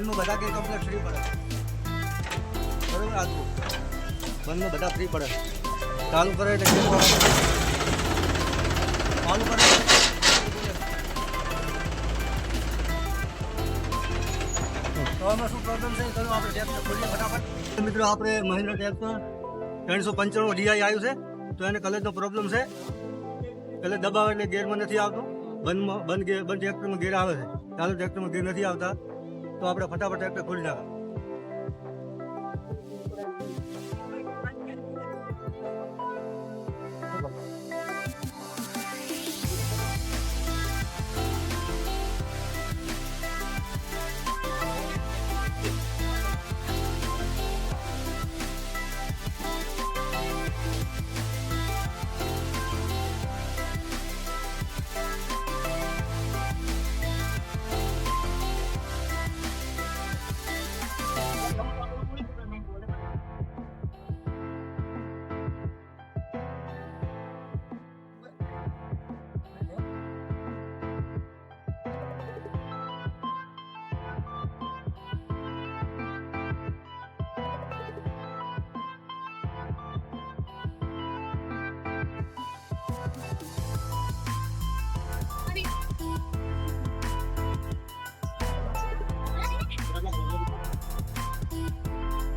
બંધમાં બધા કે complete free પડે બરોબર આજુ બંધમાં બધા ફ્રી પડે ચાલુ કરે એટલે ચાલુ કરે તો આમાં શું પ્રોબ્લેમ છે ચલો આપણે ટ્રેક્ટર ખોલીએ ફટાફટ મિત્રો આપણે મહિન્દ્રા ટ્રેક્ટર 395 DI આવ્યું છે તો એને કલરનો પ્રોબ્લેમ છે કલર દબાવે એટલે ગેરમાં નથી આવતો બંધ ટ્રેક્ટરમાં ગેર આવે છે ચાલુ ટ્રેક્ટરમાં ગેર નથી આવતા તો આપણે ફટાફટ ટ્રેક્ટર ખોલી નાખે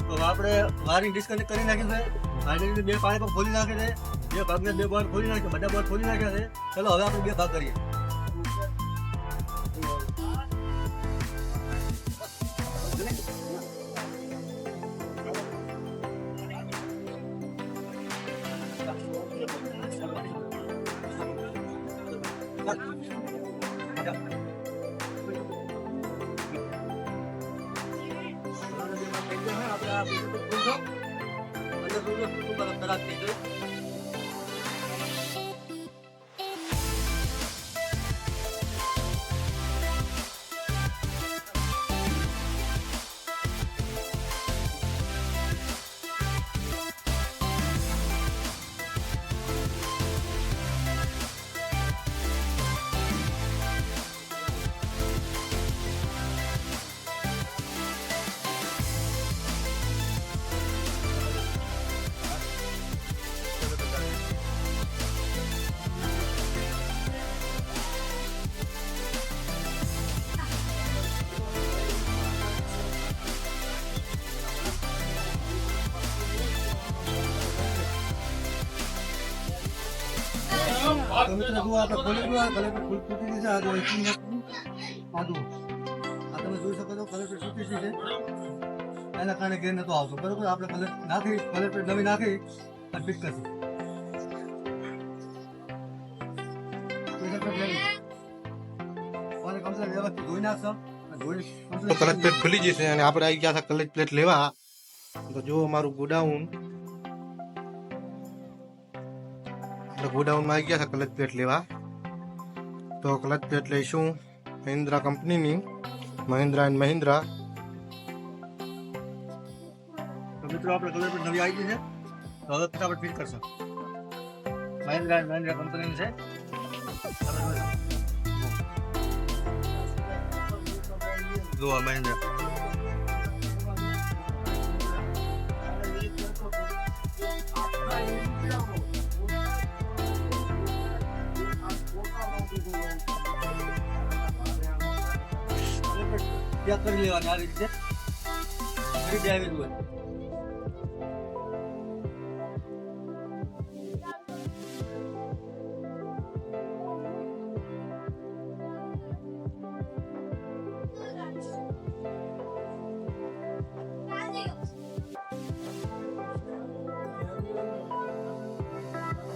તો આપણે વાયરિંગ ડિસ્કનેક્ટ કરી નાખ્યું છે વાયરિંગ બે પાણી પર ખોલી નાખે છે બે ભાગને બે બોર્ડ ખોલી નાખ્યા બધા બોર્ડ ખોલી નાખ્યા છે ચલો હવે આપણે બે ભાગ કરીએ એના કારણે ગેર નતો આવતો બરોબર આપણે કલર નાખી કલર પેટ નવી નાખી અને ફિટ કરશું ધોઈ નાખશો કલર પ્લેટ ખુલી જશે અને આપણે આવી ગયા હતા કલર પ્લેટ લેવા તો જો અમારું ગોડાઉન ગોડાઉનમાં આવી ગયા હતા કલર પ્લેટ લેવા તો કલર પ્લેટ લઈશું મહિન્દ્રા કંપનીની મહિન્દ્રા એન્ડ મહિન્દ્રા મિત્રો આપણે કલર પ્લેટ નવી આવી ગઈ છે તો હવે ફટાફટ ફિટ કરશો મહિન્દ્રા એન્ડ મહિન્દ્રા કંપનીની છે જો આ મહિન્દ્રા ત્યાં કરી લેવાની આ રીતે કરી આવેલું હોય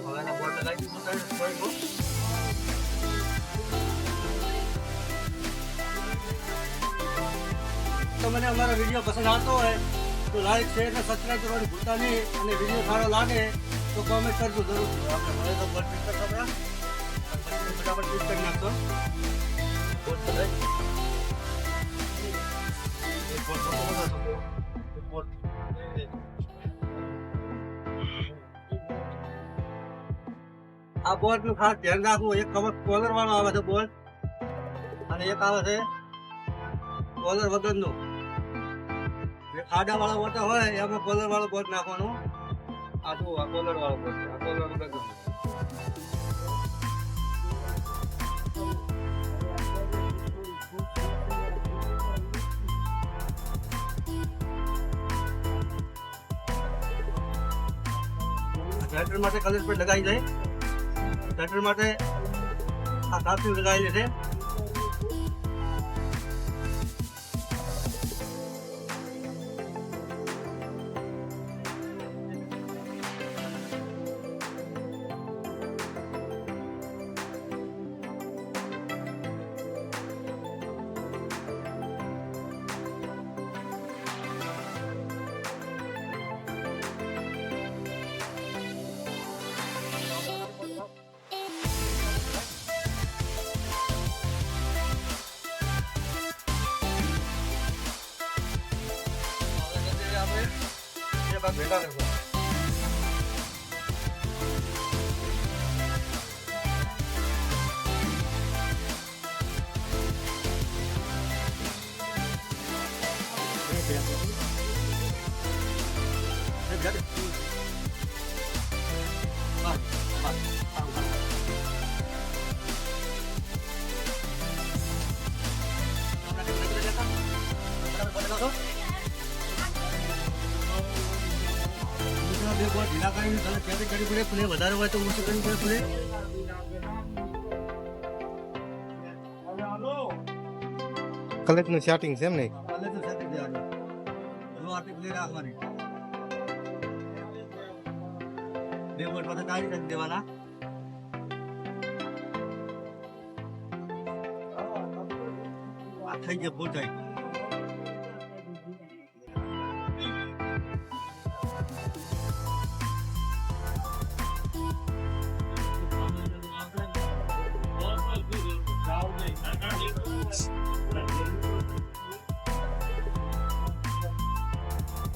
હવે બોર્ડ લગાવી દીધું તો મને અમારો વિડીયો પસંદ આવતો હોય તો લાઈક શેર અને સબસ્ક્રાઈબ કરવાનું ભૂલતા નહીં અને વિડીયો સારો લાગે તો કોમેન્ટ કરજો જરૂર આપણે મને તો બોર્ડ ફિટ કરશો ફટાફટ ફિટ કરી નાખશો આ બોર્ડ નું ખાસ ધ્યાન રાખવું એક કવર કોલર વાળો આવે છે બોર્ડ અને એક આવે છે કોલર વગરનો જે ખાડાવાળા બોટા હોય એમાં કોલર વાળો બોટ નાખવાનું. આ જો આ કોલર વાળો બોટ છે. આ કોલર વગર ટ્રેક્ટર માટે કલર પર લગાવી જાય. ટ્રેક્ટર માટે આ કાપી લગાવેલી છે. આપણે એ ભાગ ભેગા કરવો. બે બોલ ઢીલા કરીને તને ચેક કરવી પડે. ફૂલે વધારે હોય તો ઓછું કરવું પડે. ફૂલે કલચનું સેટિંગ છે એમ ને? કલર તો સાથે દેવાનું. લો આટલી પ્લે રાખવાની. બે બોલ પાસે કાઢી કરી દેવાના. આ થઈ ગયા પોચાઈ.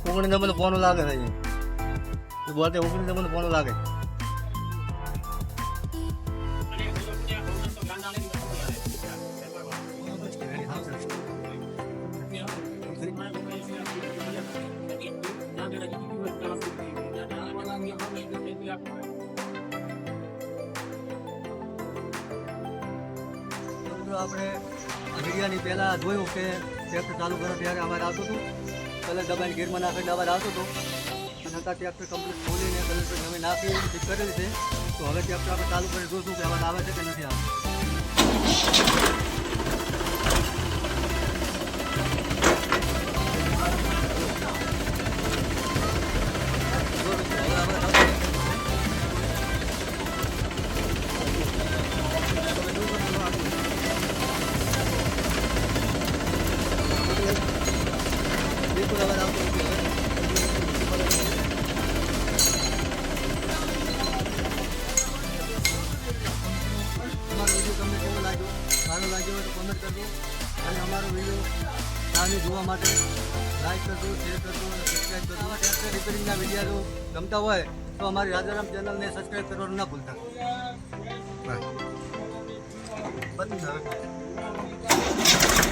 ઓગણીસ નંબર ફોન લાગે છે. બોલતે 19 નંબર ફોન લાગે. આપણે વિડીયાની પહેલા જોયું કે ટ્રેક્ટર ચાલુ કરો ત્યારે અમારે આવતું હતું. કલર દબાઈને ગેરમાં નાખીને અવાજ આવતો હતો. અને અત્યારે ટ્રેક્ટર કમ્પ્લીટ ખોલીને કલર નવી નાખી ફિટ કરેલી છે. તો હવે ટ્રેક્ટર આપણે ચાલુ કરીને જોઈશું કે અવાજ આવે છે કે નથી આવતો. બિલકુલ અવાજ આવતો નથી. અમારો વિડીયો તમને કેવો લાગ્યો? સારો લાગ્યો હોય તો કોમેન્ટ કરજો. અને અમારો વિડીયો સામે જોવા માટે લાઈક કરજો, શેર કરજો અને સબસ્ક્રાઈબ કરજો. ટ્રેક્ટર રિપેરિંગના વિડીયો ગમતા હોય તો અમારી રાજારામ ચેનલને સબસ્ક્રાઈબ કરવાનું ના ભૂલતા. બસ.